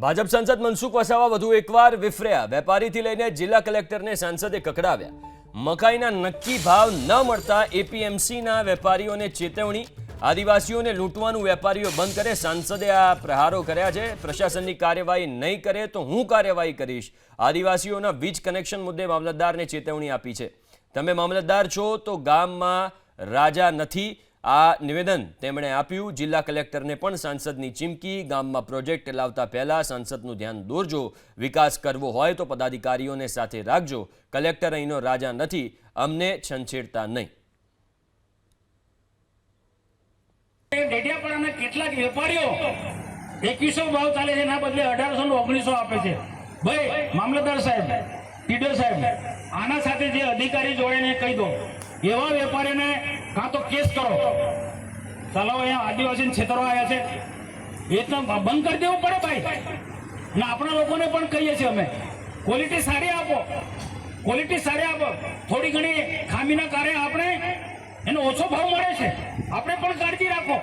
ભાજપ સાંસદ મનસુખ વસાવા વધુ એકવાર વિફર્યા। વેપારીથી લઈને જિલ્લા કલેક્ટરને સાંસદે કકડાવ્યા। મકાઈના નક્કી ભાવ ન મળતા એપીએમસીના વેપારીઓને ચેતવણી। આદિવાસીઓને લૂંટવાનું વેપારીઓ બંધ કરે। સાંસદે આ પ્રહારો કર્યા છે। પ્રશાસનની કાર્યવાહી નહીં કરે તો હું કાર્યવાહી કરીશ। આદિવાસીઓના વીજ કનેક્શન મુદ્દે મામલતદારને ચેતવણી આપી છે। તમે મામલતદાર છો તો ગામમાં રાજા નથી। આ નિવેદન તેમણે આપ્યું। જિલ્લા કલેક્ટરને પણ સાંસદની ચીમકી। ગામમાં પ્રોજેક્ટ લાવતા પહેલા સાંસદનું ધ્યાન દોરજો। વિકાસ કરવો હોય તો પદાધિકારીઓને સાથે રાખજો। કલેક્ટર અહીંનો રાજા નથી, અમને છંછેડતા નહીં। ડેડિયાપાડાના કેટલાક વેપારીઓ 2100 ભાવ ચાલે છે, એના બદલે 1800 ને 1900 આપે છે। ભાઈ મામલતદાર સાહેબ, ટીડીઓ સાહેબ, આના સાથે જે અધિકારી જોડે કહી દો, એવા વેપારીને કાં તો કેસ કરો। ચાલો અહીંયા આદિવાસીને છેતરવા આવ્યા છે, એ તો બંધ કરી દેવું પડે ભાઈ। ને આપણા લોકોને પણ કહીએ છીએ અમે, ક્વોલિટી સારી આપો, ક્વોલિટી સારી આપો। થોડી ઘણી ખામીના કારણે આપણે એનો ઓછો ભાવ મળે છે, આપણે પણ કાળજી રાખો।